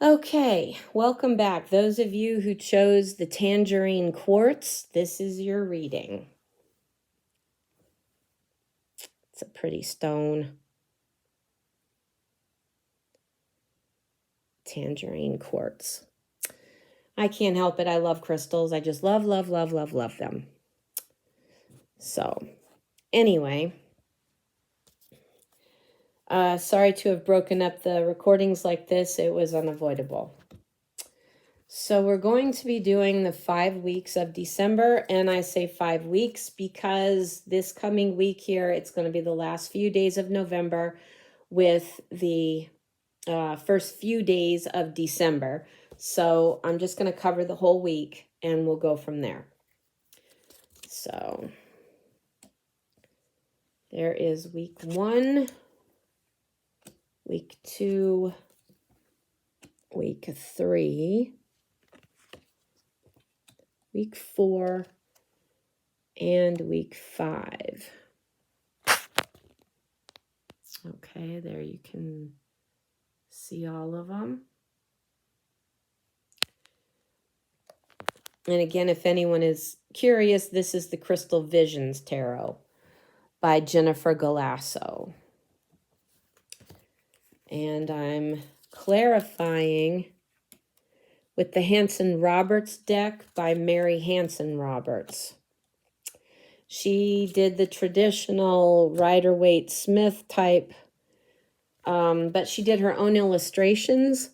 Okay, welcome back. Those of you who chose the Tangerine Quartz, this is your reading. It's a pretty stone. Tangerine Quartz. I can't help it. I love crystals. I just love them. So, anyway, sorry to have broken up the recordings like this. It was unavoidable. So we're going to be doing the 5 weeks of December, and I say 5 weeks because this coming week here, it's going to be the last few days of November with the first few days of December. So I'm just going to cover the whole week, and we'll go from there. So there is week 1, week 2, week 3, week 4, and week 5. Okay, there you can see all of them. And again, if anyone is curious, this is the Crystal Visions Tarot by Jennifer Galasso. And I'm clarifying with the Hanson Roberts deck by Mary Hanson Roberts. She did the traditional Rider-Waite-Smith type, but she did her own illustrations,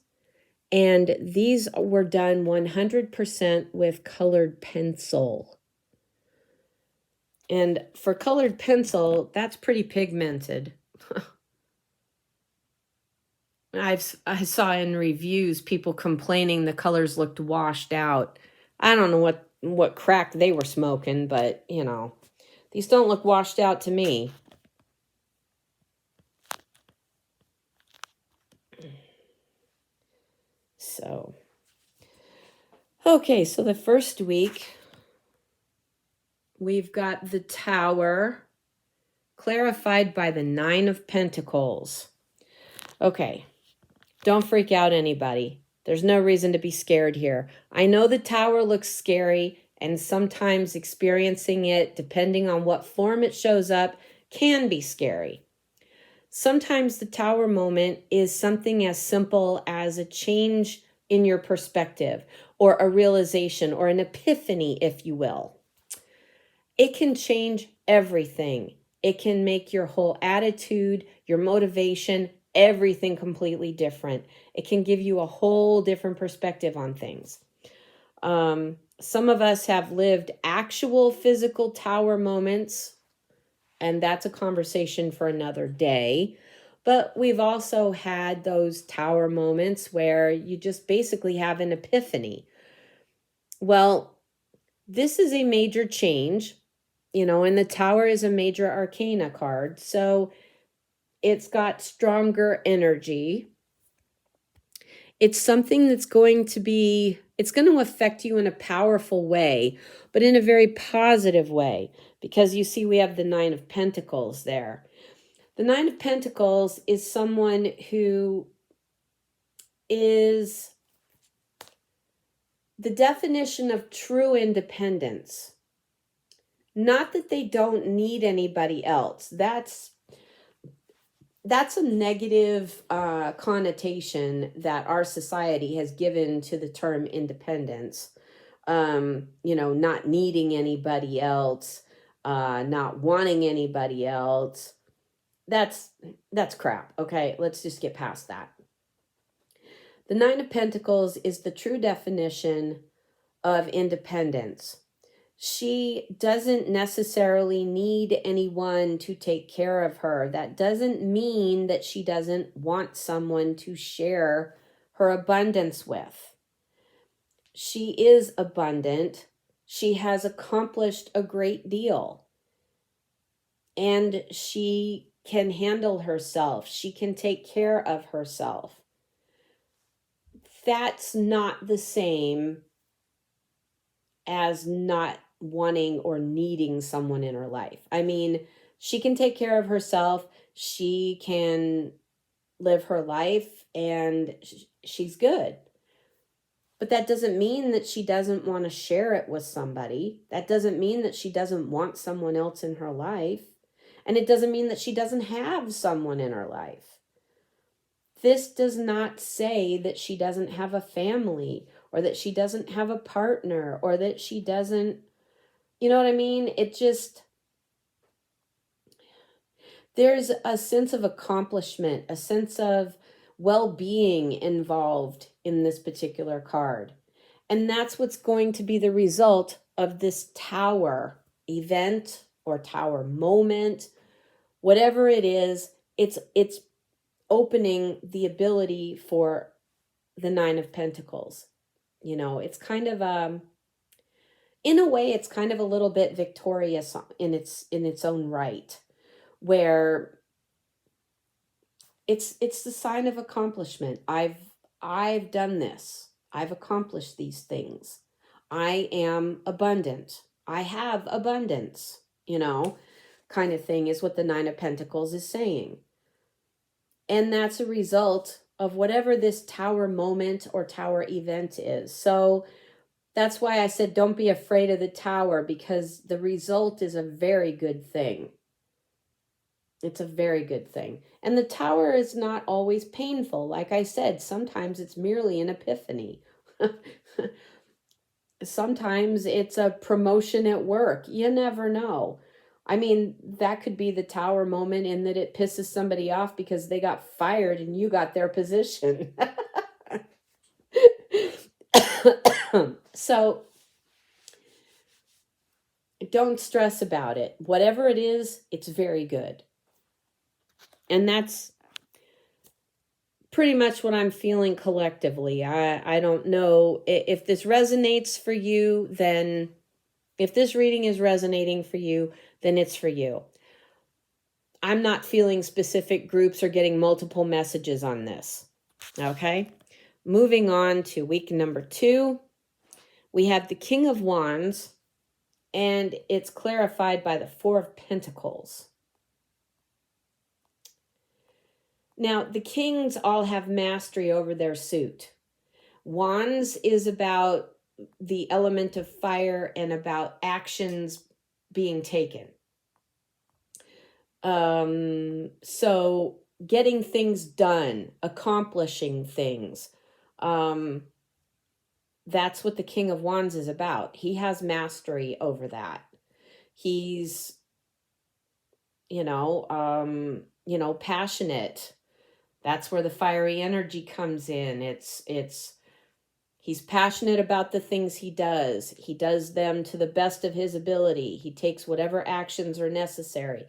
and these were done 100% with colored pencil. And for colored pencil, that's pretty pigmented. I saw in reviews people complaining the colors looked washed out. I don't know what crack they were smoking, but, you know, these don't look washed out to me. So, okay, so the first week, we've got the Tower, clarified by the 9 of Pentacles. Okay, don't freak out anybody. There's no reason to be scared here. I know the Tower looks scary, and sometimes experiencing it, depending on what form it shows up, can be scary. Sometimes the Tower moment is something as simple as a change in your perspective, or a realization, or an epiphany, if you will. It can change everything. It can make your whole attitude, your motivation, everything completely different. It can give you a whole different perspective on things. Some of us have lived actual physical Tower moments, and that's a conversation for another day. But we've also had those Tower moments where you just basically have an epiphany. Well, this is a major change, you know, and the Tower is a major arcana card. So it's got stronger energy. It's something that's going to affect you in a powerful way, but in a very positive way, because you see we have the 9 of Pentacles there. The 9 of Pentacles is someone who is the definition of true independence. Not that they don't need anybody else. That's a negative connotation that our society has given to the term independence. You know, not needing anybody else, not wanting anybody else. That's crap. Okay, let's just get past that. The 9 of Pentacles is the true definition of independence. She doesn't necessarily need anyone to take care of her. That doesn't mean that she doesn't want someone to share her abundance with. She is abundant. She has accomplished a great deal. And she can handle herself. She can take care of herself. That's not the same as not wanting or needing someone in her life. I mean, she can take care of herself. She can live her life and she's good. But that doesn't mean that she doesn't want to share it with somebody. That doesn't mean that she doesn't want someone else in her life. And it doesn't mean that she doesn't have someone in her life. This does not say that she doesn't have a family, or that she doesn't have a partner, or that she doesn't, you know what I mean? It just, there's a sense of accomplishment, a sense of well-being involved in this particular card. And that's what's going to be the result of this tower event or tower moment. Whatever it is, it's opening the ability for the Nine of Pentacles. You know, it's kind of in a way, it's kind of a little bit victorious in its own right, where it's the sign of accomplishment. I've done this. I've accomplished these things. I am abundant. I have abundance, you know, kind of thing is what the Nine of Pentacles is saying. And that's a result of whatever this tower moment or tower event is. So that's why I said don't be afraid of the tower, because the result is a very good thing. It's a very good thing. And the tower is not always painful. Like I said, sometimes it's merely an epiphany. Sometimes it's a promotion at work. You never know. I mean, that could be the tower moment in that it pisses somebody off because they got fired and you got their position. So don't stress about it. Whatever it is, it's very good. And that's pretty much what I'm feeling collectively. I don't know if this resonates for you, then if this reading is resonating for you, then it's for you. I'm not feeling specific groups or getting multiple messages on this. Okay? Moving on to week number 2, we have the King of Wands, and it's clarified by the Four of Pentacles. Now, the kings all have mastery over their suit. Wands is about the element of fire and about actions being taken. So getting things done, accomplishing things. That's what the King of Wands is about. He has mastery over that. He's, passionate. That's where the fiery energy comes in. He's passionate about the things he does. He does them to the best of his ability. He takes whatever actions are necessary.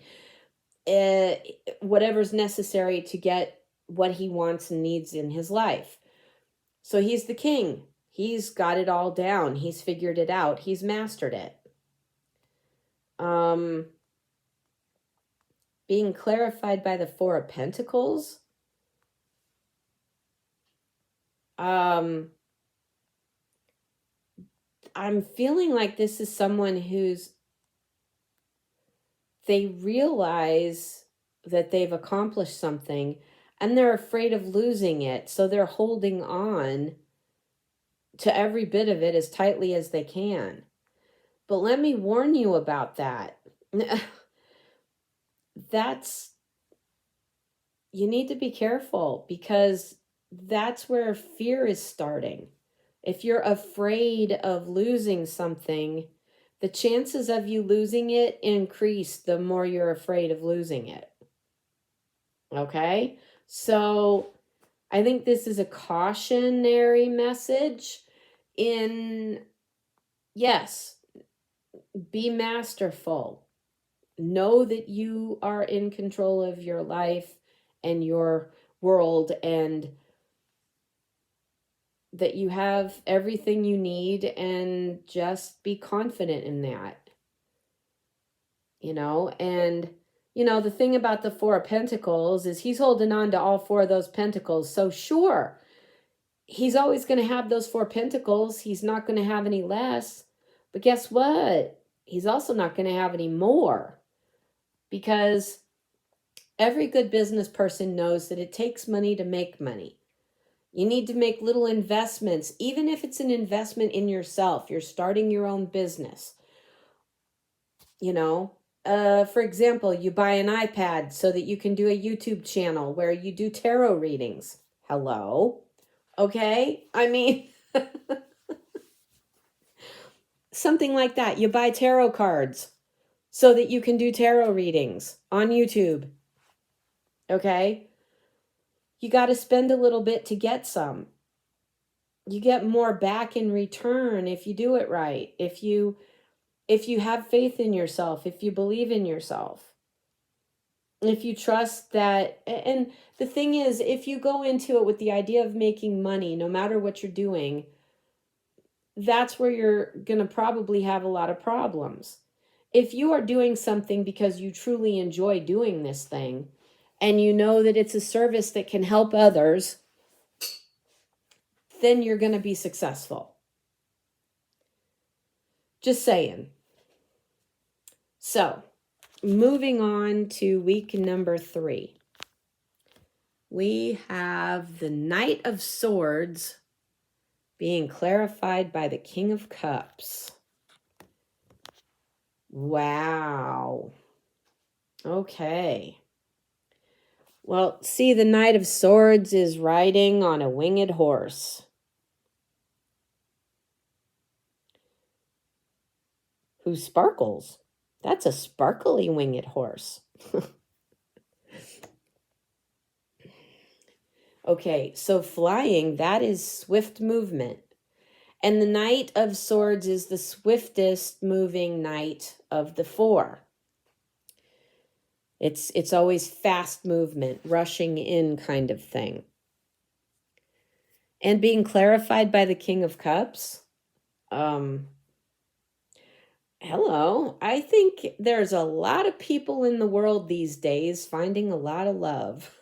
Whatever's necessary to get what he wants and needs in his life. So he's the king. He's got it all down. He's figured it out. He's mastered it. Being clarified by the Four of Pentacles. I'm feeling like this is someone they realize that they've accomplished something and they're afraid of losing it. So they're holding on to every bit of it as tightly as they can. But let me warn you about that. You need to be careful, because that's where fear is starting. If you're afraid of losing something, the chances of you losing it increase the more you're afraid of losing it. Okay? So I think this is a cautionary message yes, be masterful. Know that you are in control of your life and your world, and that you have everything you need, and just be confident in that. And the thing about the Four of Pentacles is he's holding on to all 4 of those pentacles. So sure, he's always going to have those 4 pentacles. He's not going to have any less. But guess what? He's also not going to have any more, because every good business person knows that it takes money to make money. You need to make little investments, even if it's an investment in yourself. You're starting your own business. You know, for example, you buy an iPad so that you can do a YouTube channel where you do tarot readings. Hello? Okay? I mean, something like that. You buy tarot cards so that you can do tarot readings on YouTube. Okay? You got to spend a little bit to get some. You get more back in return if you do it right. If you have faith in yourself, if you believe in yourself. If you trust that, and the thing is, if you go into it with the idea of making money, no matter what you're doing, that's where you're going to probably have a lot of problems. If you are doing something because you truly enjoy doing this thing, and you know that it's a service that can help others, then you're going to be successful. Just saying. So, moving on to week number 3. We have the Knight of Swords being clarified by the King of Cups. Wow. Okay. Well, see, the Knight of Swords is riding on a winged horse. Who sparkles? That's a sparkly winged horse. Okay, so flying, that is swift movement. And the Knight of Swords is the swiftest moving knight of the 4. It's always fast movement, rushing in kind of thing. And being clarified by the King of Cups. Hello. I think there's a lot of people in the world these days finding a lot of love.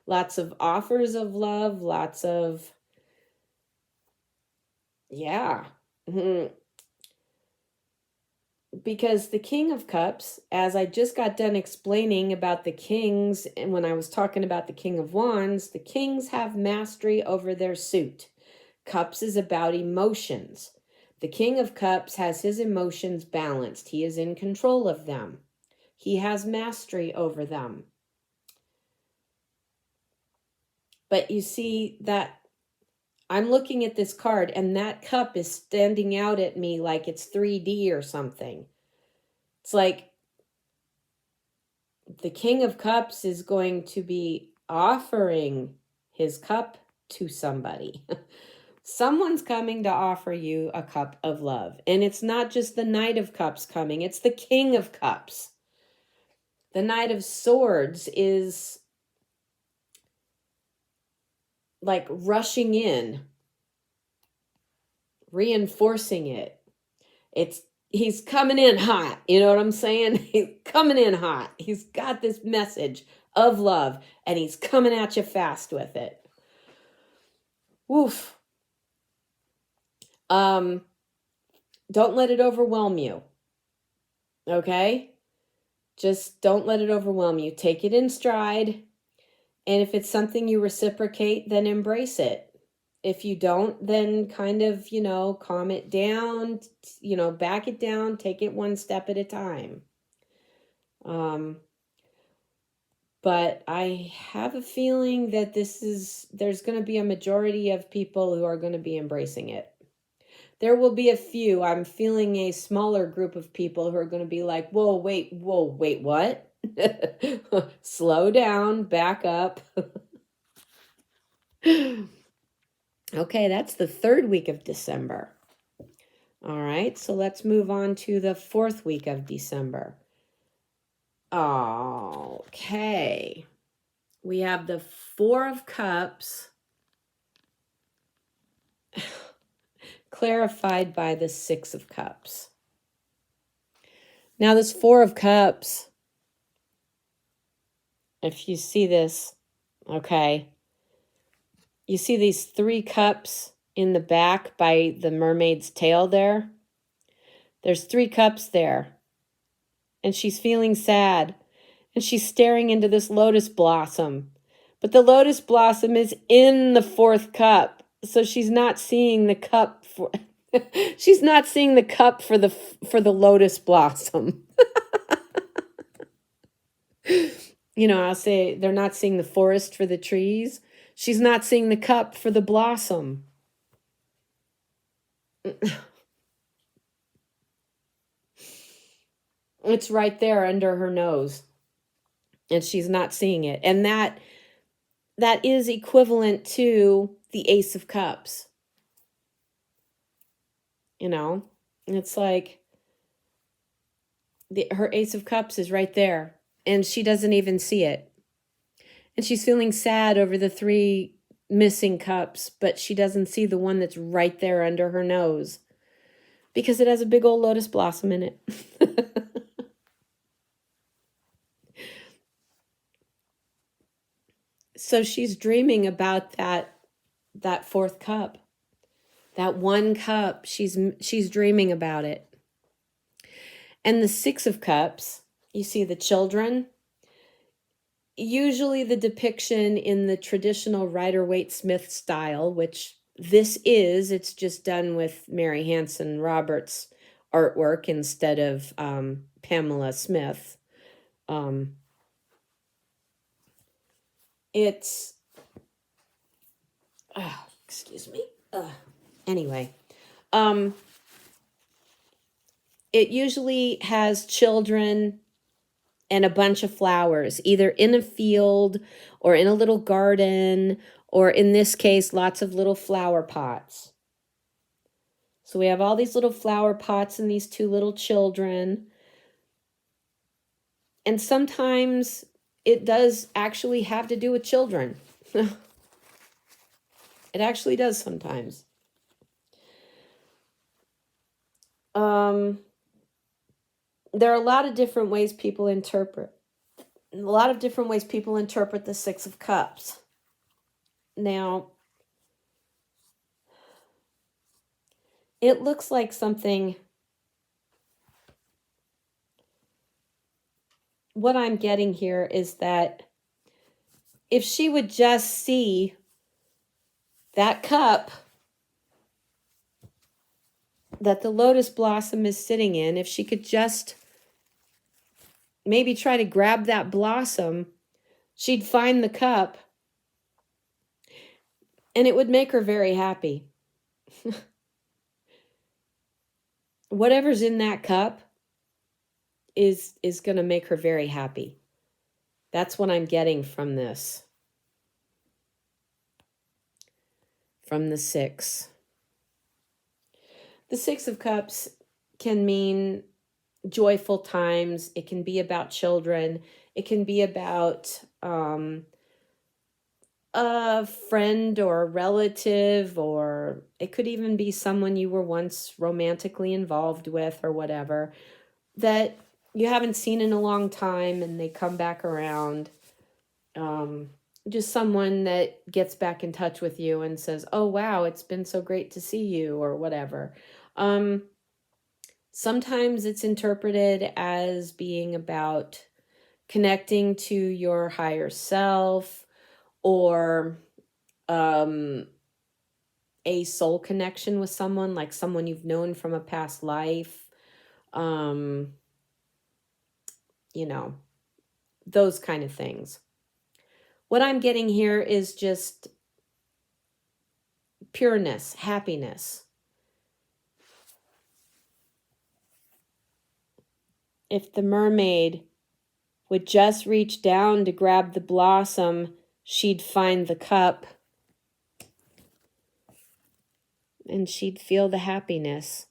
Lots of offers of love, lots of, yeah. Because the King of Cups, as I just got done explaining about the kings, and when I was talking about the King of Wands, the kings have mastery over their suit. Cups is about emotions. The King of Cups has his emotions balanced. He is in control of them. He has mastery over them. But you see that I'm looking at this card and that cup is standing out at me like it's 3D or something. It's like the King of Cups is going to be offering his cup to somebody. Someone's coming to offer you a cup of love. And it's not just the Knight of Cups coming, it's the King of Cups. The Knight of Swords is like rushing in, reinforcing it. He's coming in hot. You know what I'm saying? He's coming in hot. He's got this message of love and he's coming at you fast with it. Woof. Don't let it overwhelm you. Okay? Just don't let it overwhelm you. Take it in stride. And if it's something you reciprocate, then embrace it. If you don't, then kind of, calm it down, back it down, take it one step at a time. But I have a feeling that there's going to be a majority of people who are going to be embracing it. There will be a few. I'm feeling a smaller group of people who are going to be like, whoa, wait, what? Slow down, back up. Okay, that's the 3rd week of December. All right, so let's move on to the 4th week of December. Okay. We have the 4 of Cups clarified by the 6 of Cups. Now this 4 of Cups, if you see this, okay, you see these 3 cups in the back by the mermaid's tail there? There's 3 cups there. And she's feeling sad. And she's staring into this lotus blossom. But the lotus blossom is in the fourth cup. So she's not seeing the cup for she's not seeing the cup for the lotus blossom. You know, I'll say they're not seeing the forest for the trees. She's not seeing the cup for the blossom. It's right there under her nose, and she's not seeing it. And that is equivalent to the Ace of Cups. You know, it's like her Ace of Cups is right there, and she doesn't even see it. And she's feeling sad over the 3 missing cups, but she doesn't see the one that's right there under her nose because it has a big old lotus blossom in it. So she's dreaming about that fourth cup. That one cup, she's dreaming about it. And the 6 of Cups, you see the children. Usually the depiction in the traditional Rider-Waite-Smith style, which this is, it's just done with Mary Hanson Roberts artwork instead of Pamela Smith. It's, excuse me. Anyway, it usually has children and a bunch of flowers, either in a field or in a little garden, or in this case, lots of little flower pots. So we have all these little flower pots and these 2 little children. And sometimes it does actually have to do with children. It actually does sometimes. There are a lot of different ways people interpret. The 6 of Cups. Now, it looks like something. What I'm getting here is that if she would just see that cup that the lotus blossom is sitting in, if she could just maybe try to grab that blossom, she'd find the cup, and it would make her very happy. Whatever's in that cup is going to make her very happy. That's what I'm getting from this. From the 6. The 6 of Cups can mean joyful times. It can be about children. It can be about a friend or a relative, or it could even be someone you were once romantically involved with or whatever that you haven't seen in a long time and they come back around. Just someone that gets back in touch with you and says, oh, wow, it's been so great to see you, or whatever. Sometimes it's interpreted as being about connecting to your higher self, or a soul connection with someone, like someone you've known from a past life. You know, those kind of things. What I'm getting here is just pureness, happiness. If the mermaid would just reach down to grab the blossom, she'd find the cup and she'd feel the happiness.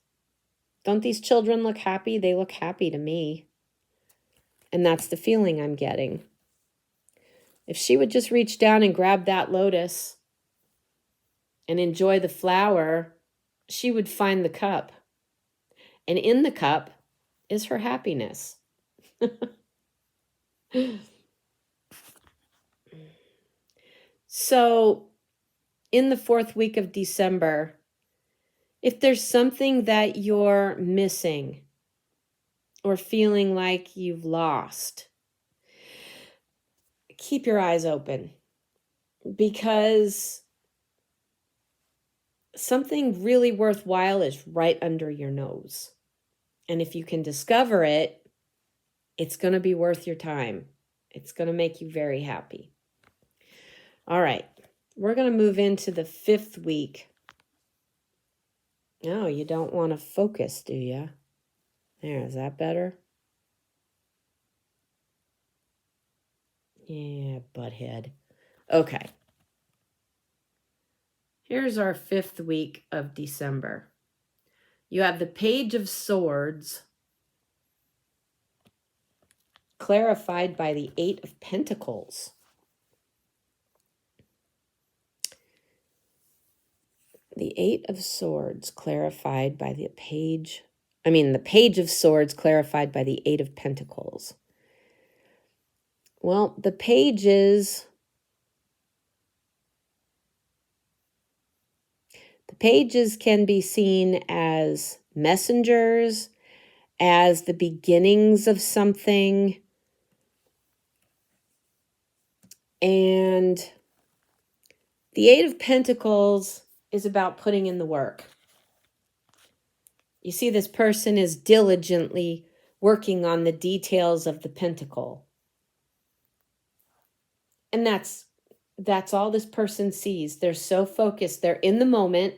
Don't these children look happy? They look happy to me. And that's the feeling I'm getting. If she would just reach down and grab that lotus and enjoy the flower, she would find the cup. And in the cup is her happiness. So, in the 4th week of December, if there's something that you're missing or feeling like you've lost, keep your eyes open. because something really worthwhile is right under your nose. And if you can discover it, it's going to be worth your time. It's going to make you very happy. All right. We're going to move into the 5th week. No, you don't want to focus, do you? There, is that better? Yeah, butthead. Okay. Here's our 5th week of December. You have the Page of Swords clarified by the 8 of Pentacles. The 8 of Swords clarified by the Page of Swords clarified by the 8 of Pentacles. Well, the pages can be seen as messengers, as the beginnings of something. And the 8 of Pentacles is about putting in the work. You see, this person is diligently working on the details of the pentacle. And that's all this person sees. They're so focused. They're in the moment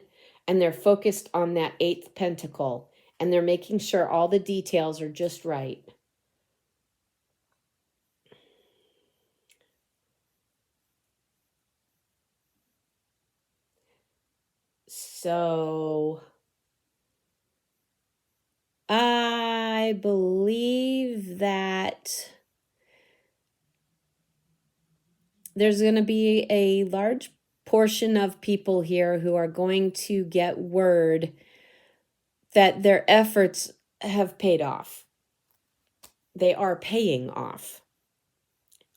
and they're focused on that 8th pentacle. And they're making sure all the details are just right. So I believe that there's going to be a large portion of people here who are going to get word that their efforts have paid off. They are paying off.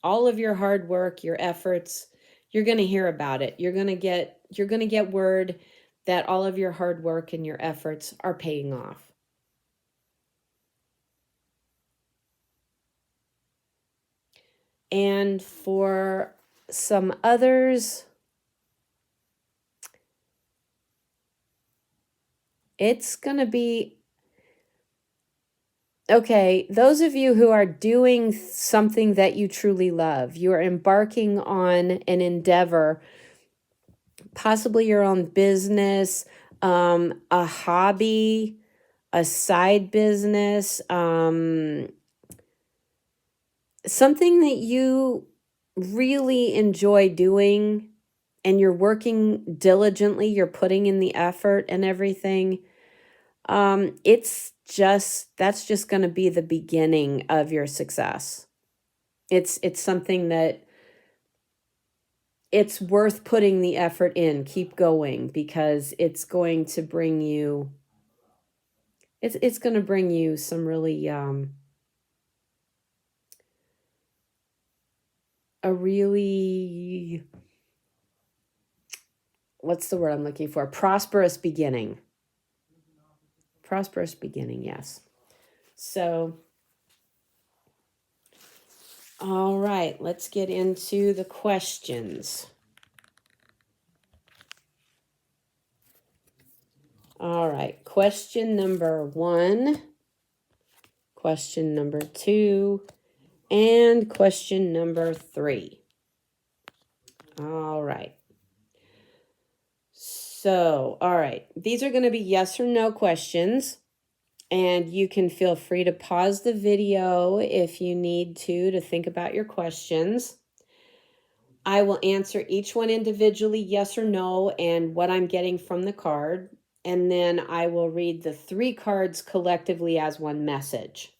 All of your hard work, your efforts, you're going to hear about it. You're going to get word that all of your hard work and your efforts are paying off. And for some others, it's going to be, okay, those of you who are doing something that you truly love, you are embarking on an endeavor, possibly your own business, a hobby, a side business, something that you really enjoy doing and you're working diligently, you're putting in the effort and everything. That's just going to be the beginning of your success. It's something that it's worth putting the effort in. Keep going, because it's going to bring you, it's going to bring you some really, a really, what's the word I'm looking for? Prosperous beginning. Prosperous beginning, yes. So, all right, let's get into the questions. All right, question number 1, question number 2, and question number 3. All right. So, all right, these are going to be yes or no questions, and you can feel free to pause the video if you need to think about your questions. I will answer each one individually, yes or no, and what I'm getting from the card. And then I will read the 3 cards collectively as one message.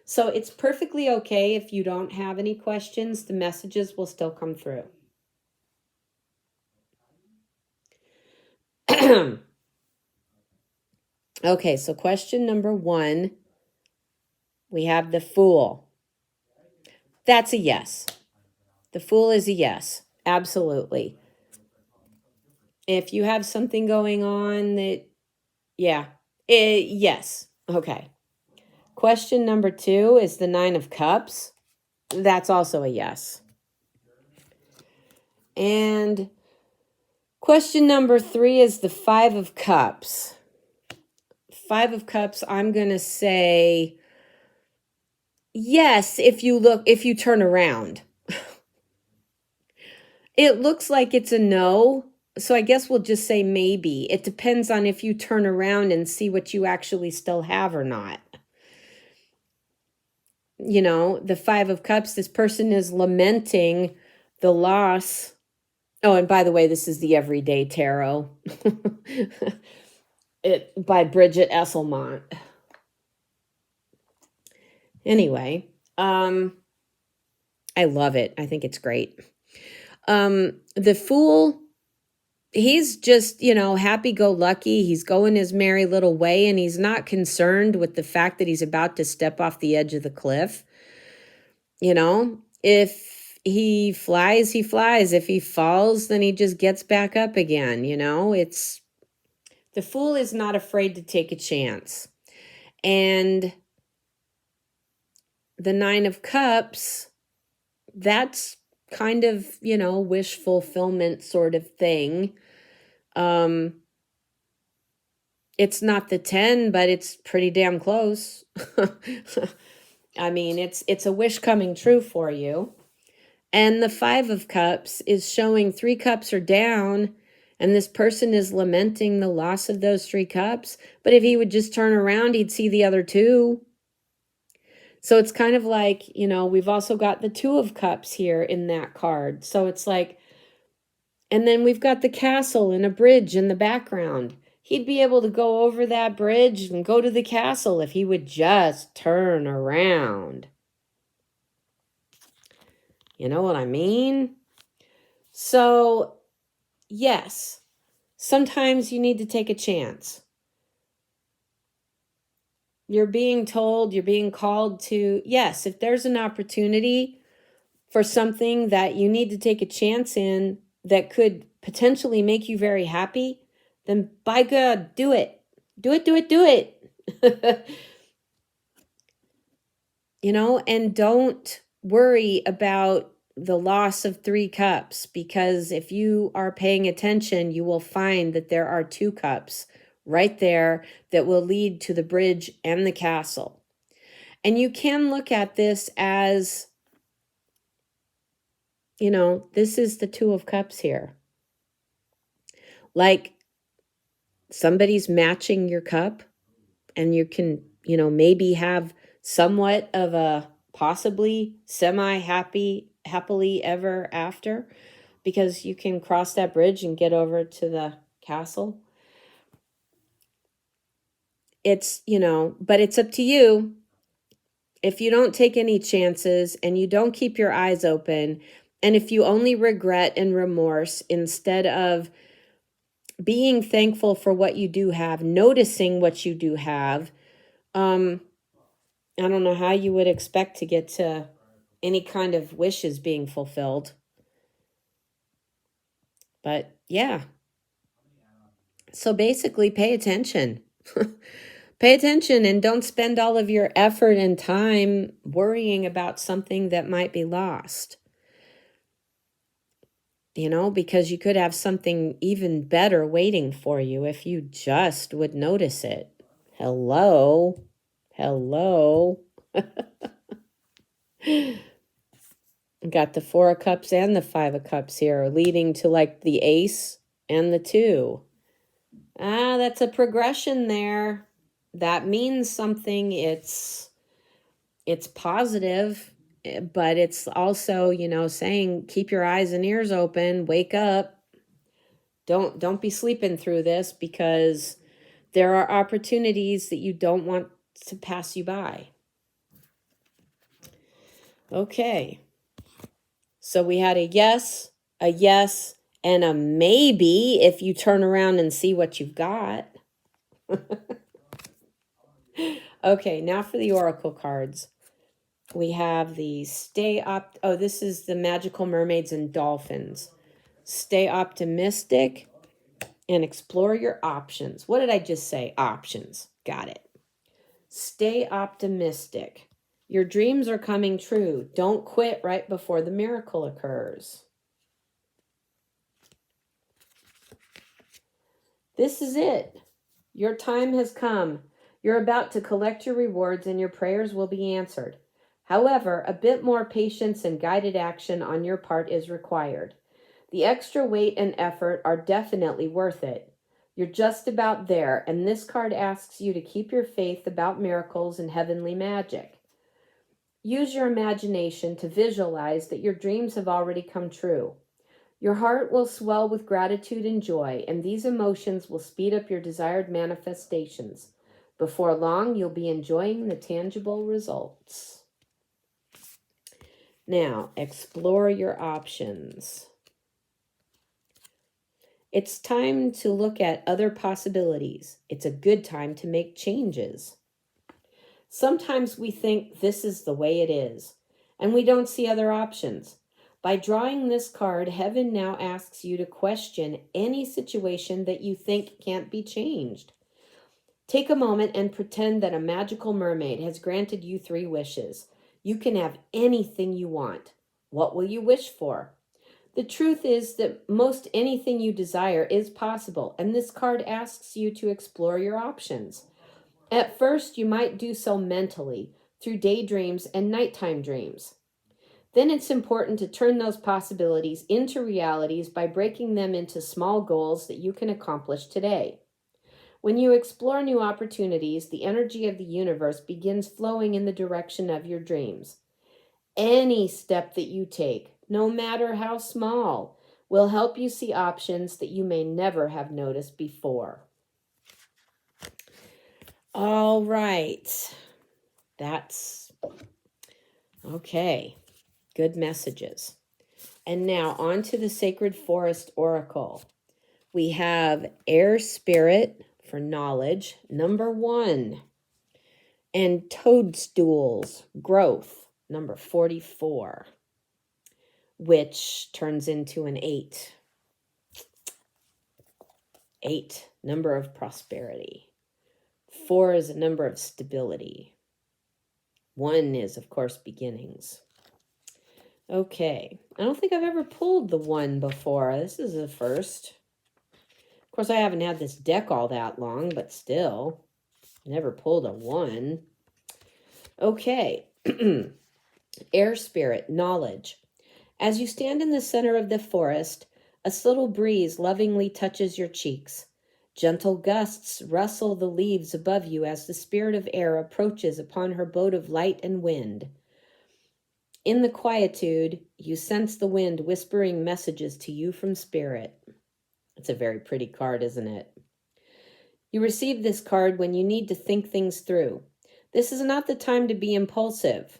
So it's perfectly okay if you don't have any questions. The messages will still come through. Okay, so question number 1, we have the Fool. That's a yes. The Fool is a yes. Absolutely. If you have something going on that, yeah, yes. Okay. Question number 2 is the 9 of Cups. That's also a yes. And question number 3 is the 5 of Cups. 5 of Cups, I'm going to say yes, if you turn around. It looks like it's a no, so I guess we'll just say maybe. It depends on if you turn around and see what you actually still have or not. You know, the 5 of Cups, this person is lamenting the loss. Oh, and by the way, this is the Everyday Tarot. By Bridget Esselmont. Anyway, I love it. I think it's great. The Fool, he's just, happy-go-lucky. He's going his merry little way, and he's not concerned with the fact that he's about to step off the edge of the cliff. If he flies, he flies. If he falls, then he just gets back up again. The Fool is not afraid to take a chance. And the 9 of Cups, that's kind of, wish fulfillment sort of thing. It's not the 10, but it's pretty damn close. I mean, it's a wish coming true for you. And the 5 of Cups is showing 3 cups are down, and this person is lamenting the loss of those 3 cups. But if he would just turn around, he'd see the other 2. So it's kind of like, we've also got the 2 of Cups here in that card. So it's like, and then we've got the castle and a bridge in the background. He'd be able to go over that bridge and go to the castle if he would just turn around. You know what I mean? So, yes, sometimes you need to take a chance. You're being told, you're being called to, yes, if there's an opportunity for something that you need to take a chance in that could potentially make you very happy, then by God, do it. Do it, do it, do it. And don't worry about the loss of 3 cups, because if you are paying attention, you will find that there are 2 cups right there that will lead to the bridge and the castle. And you can look at this as, this is the 2 of Cups here. Like somebody's matching your cup, and you can, maybe have somewhat of a possibly happily ever after, because you can cross that bridge and get over to the castle. It's, but it's up to you. If you don't take any chances and you don't keep your eyes open, and if you only regret and remorse instead of being thankful for what you do have, noticing what you do have, I don't know how you would expect to get to any kind of wishes being fulfilled. But yeah. So basically, pay attention. Pay attention and don't spend all of your effort and time worrying about something that might be lost. Because you could have something even better waiting for you if you just would notice it. Hello. Got the 4 of Cups and the 5 of Cups here, leading to like the Ace and the 2. That's a progression there. That means something. It's positive, but it's also, saying keep your eyes and ears open, wake up. Don't be sleeping through this, because there are opportunities that you don't want to pass you by. Okay. So we had a yes, and a maybe if you turn around and see what you've got. Okay, now for the oracle cards. We have the this is the Magical Mermaids and Dolphins. Stay optimistic and explore your options. What did I just say? Options. Got it. Stay optimistic. Your dreams are coming true. Don't quit right before the miracle occurs. This is it. Your time has come. You're about to collect your rewards and your prayers will be answered. However, a bit more patience and guided action on your part is required. The extra weight and effort are definitely worth it. You're just about there, and this card asks you to keep your faith about miracles and heavenly magic. Use your imagination to visualize that your dreams have already come true. Your heart will swell with gratitude and joy, and these emotions will speed up your desired manifestations. Before long, you'll be enjoying the tangible results. Now, explore your options. It's time to look at other possibilities. It's a good time to make changes. Sometimes we think this is the way it is, and we don't see other options. By drawing this card, heaven now asks you to question any situation that you think can't be changed. Take a moment and pretend that a magical mermaid has granted you 3 wishes. You can have anything you want. What will you wish for? The truth is that most anything you desire is possible, and this card asks you to explore your options. At first, you might do so mentally, through daydreams and nighttime dreams. Then it's important to turn those possibilities into realities by breaking them into small goals that you can accomplish today. When you explore new opportunities, the energy of the universe begins flowing in the direction of your dreams. Any step that you take, no matter how small, will help you see options that you may never have noticed before. All right. That's okay. Good messages. And now on to the Sacred Forest Oracle. We have Air Spirit for knowledge, number 1. And Toadstools, growth, number 44. Which turns into an 8. 8, number of prosperity. 4 is a number of stability. 1 is, of course, beginnings. Okay, I don't think I've ever pulled the 1 before. This is a first. Of course, I haven't had this deck all that long, but still, never pulled a 1. Okay, Air Spirit, knowledge. As you stand in the center of the forest, a subtle breeze lovingly touches your cheeks. Gentle gusts rustle the leaves above you as the spirit of air approaches upon her boat of light and wind. In the quietude, you sense the wind whispering messages to you from spirit. It's a very pretty card, isn't it? You receive this card when you need to think things through. This is not the time to be impulsive.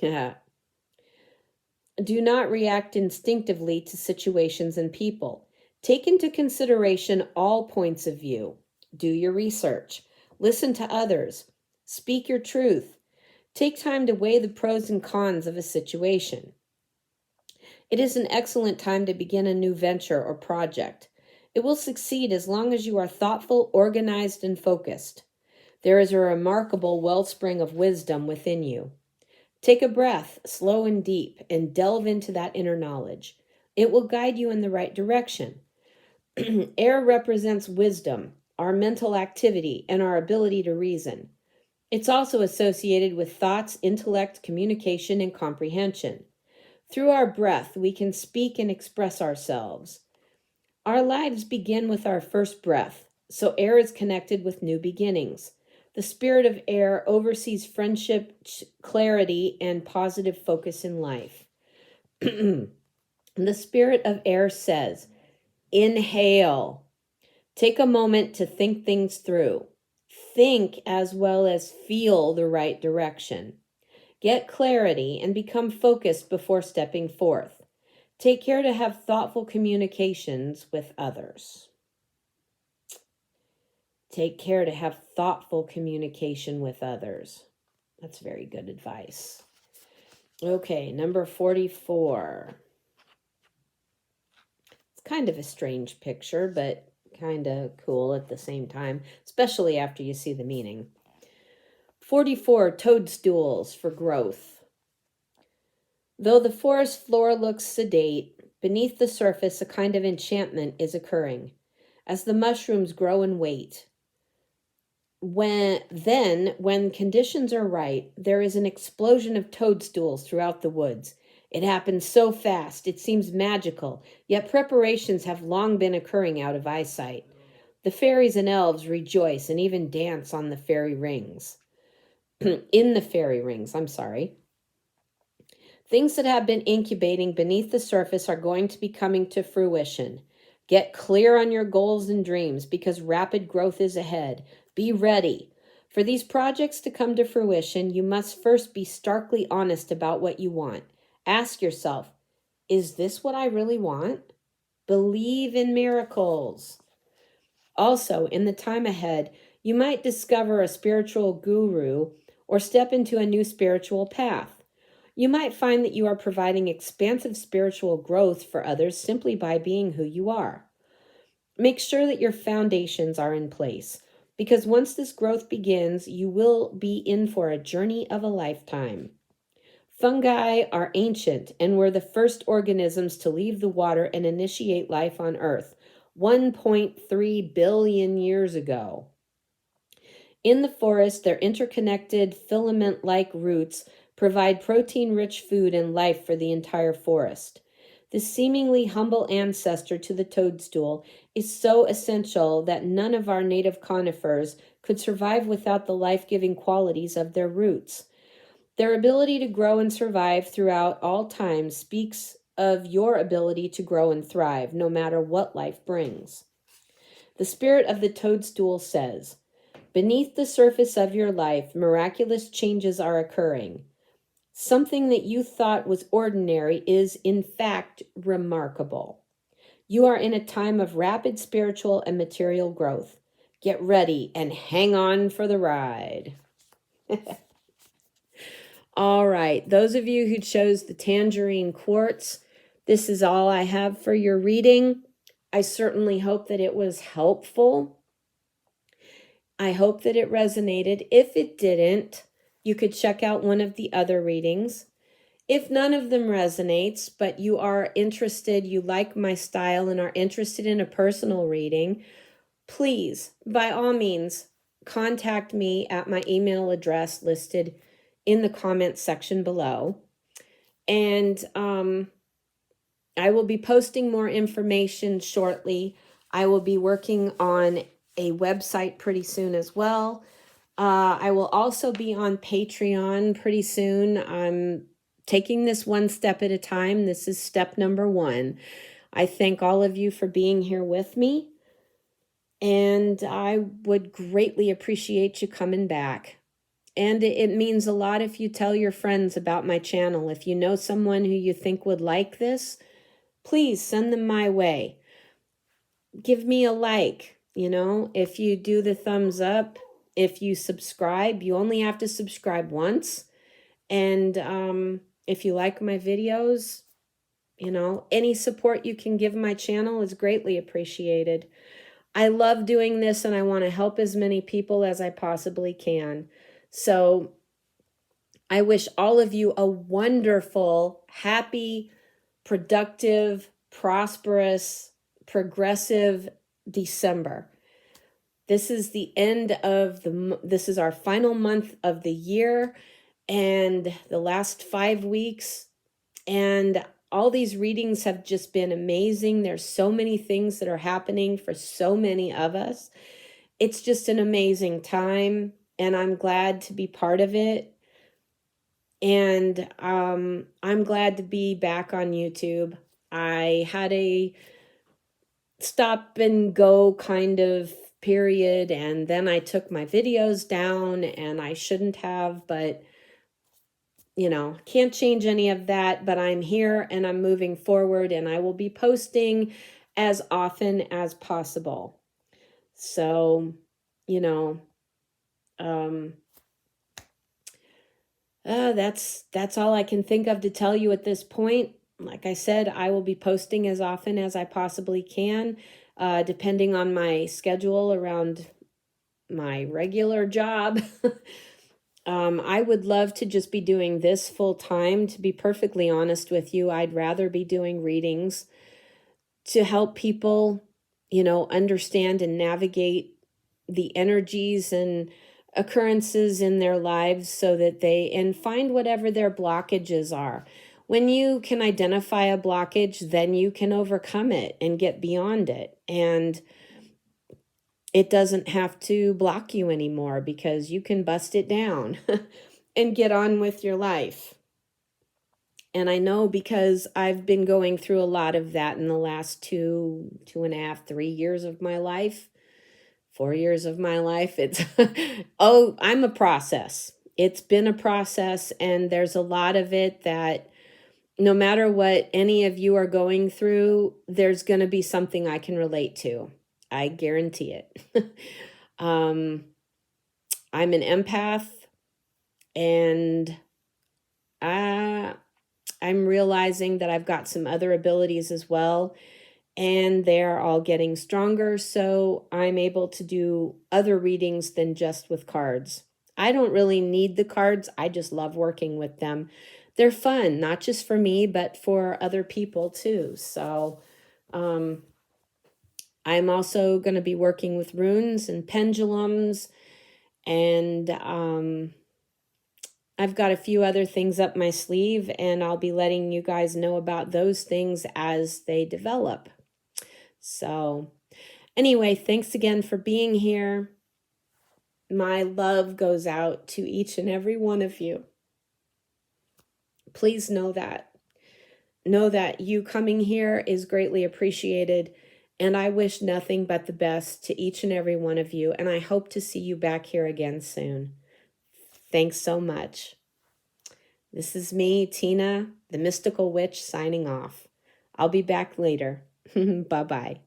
Do not react instinctively to situations and people. Take into consideration all points of view. Do your research. Listen to others. Speak your truth. Take time to weigh the pros and cons of a situation. It is an excellent time to begin a new venture or project. It will succeed as long as you are thoughtful, organized, and focused. There is a remarkable wellspring of wisdom within you. Take a breath, slow and deep, and delve into that inner knowledge. It will guide you in the right direction. Air represents wisdom, our mental activity, and our ability to reason. It's also associated with thoughts, intellect, communication, and comprehension. Through our breath, we can speak and express ourselves. Our lives begin with our first breath, so air is connected with new beginnings. The spirit of air oversees friendship, clarity, and positive focus in life. The spirit of air says, inhale. Take a moment to think things through. Think as well as feel the right direction. Get clarity and become focused before stepping forth. Take care to have thoughtful communications with others. Take care to have thoughtful communication with others. That's very good advice. Okay, number 44. It's kind of a strange picture, but kind of cool at the same time, especially after you see the meaning. 44, toadstools for growth. Though the forest floor looks sedate, beneath the surface a kind of enchantment is occurring. as the mushrooms grow in weight. When conditions are right, there is an explosion of toadstools throughout the woods. It happens so fast, it seems magical, yet preparations have long been occurring out of eyesight. The fairies and elves rejoice and even dance on the fairy rings. In the fairy rings, I'm sorry. Things that have been incubating beneath the surface are going to be coming to fruition. Get clear on your goals and dreams because rapid growth is ahead. Be ready. For these projects to come to fruition, you must first be starkly honest about what you want. Ask yourself, is this what I really want? Believe in miracles. Also, in the time ahead, you might discover a spiritual guru or step into a new spiritual path. You might find that you are providing expansive spiritual growth for others simply by being who you are. Make sure that your foundations are in place, because once this growth begins, you will be in for a journey of a lifetime. Fungi are ancient and were the first organisms to leave the water and initiate life on Earth 1.3 billion years ago. In the forest, their interconnected filament-like roots provide protein-rich food and life for the entire forest. This seemingly humble ancestor to the toadstool is so essential that none of our native conifers could survive without the life-giving qualities of their roots. Their ability to grow and survive throughout all time speaks of your ability to grow and thrive, no matter what life brings. The spirit of the toadstool says, beneath the surface of your life, miraculous changes are occurring. Something that you thought was ordinary is, in fact, remarkable. You are in a time of rapid spiritual and material growth. Get ready and hang on for the ride. All right, those of you who chose the Tangerine Quartz, this is all I have for your reading. I certainly hope that it was helpful. I hope that it resonated. If it didn't, you could check out one of the other readings. If none of them resonates, but you are interested, you like my style and are interested in a personal reading, please, by all means, contact me at my email address listed in the comments section below. And I will be posting more information shortly. I will be working on a website pretty soon as well. I will also be on Patreon pretty soon. I'm taking this one step at a time. This is step number 1. I thank all of you for being here with me, and I would greatly appreciate you coming back. And it means a lot if you tell your friends about my channel. If you know someone who you think would like this, please send them my way. Give me a like, if you do the thumbs up, if you subscribe, you only have to subscribe once. And if you like my videos, any support you can give my channel is greatly appreciated. I love doing this and I want to help as many people as I possibly can. So I wish all of you a wonderful, happy, productive, prosperous, progressive December. This is the end of this is our final month of the year and the last 5 weeks. And all these readings have just been amazing. There's so many things that are happening for so many of us. It's just an amazing time, and I'm glad to be part of it. And I'm glad to be back on YouTube. I had a stop and go kind of period, and then I took my videos down, and I shouldn't have, but can't change any of that. But I'm here and I'm moving forward, and I will be posting as often as possible. So that's all I can think of to tell you at this point. Like I said, I will be posting as often as I possibly can, depending on my schedule around my regular job. I would love to just be doing this full time. To be perfectly honest with you, I'd rather be doing readings to help people understand and navigate the energies and occurrences in their lives so that and find whatever their blockages are. When you can identify a blockage, then you can overcome it and get beyond it. And it doesn't have to block you anymore because you can bust it down and get on with your life. And I know because I've been going through a lot of that in the last 2.5, 3 years of my life, 4 years of my life. It's, I'm a process. It's been a process, and there's a lot of it that no matter what any of you are going through, there's going to be something I can relate to. I guarantee it. I'm an empath, and I'm realizing that I've got some other abilities as well, and they're all getting stronger, so I'm able to do other readings than just with cards. I don't really need the cards. I just love working with them. They're fun, not just for me, but for other people too. So I'm also going to be working with runes and pendulums, and I've got a few other things up my sleeve, and I'll be letting you guys know about those things as they develop. So anyway, thanks again for being here. My love goes out to each and every one of you. Please know that. Know that you coming here is greatly appreciated, and I wish nothing but the best to each and every one of you, and I hope to see you back here again soon. Thanks so much. This is me, Tina, the Mystical Witch, signing off. I'll be back later. Bye-bye.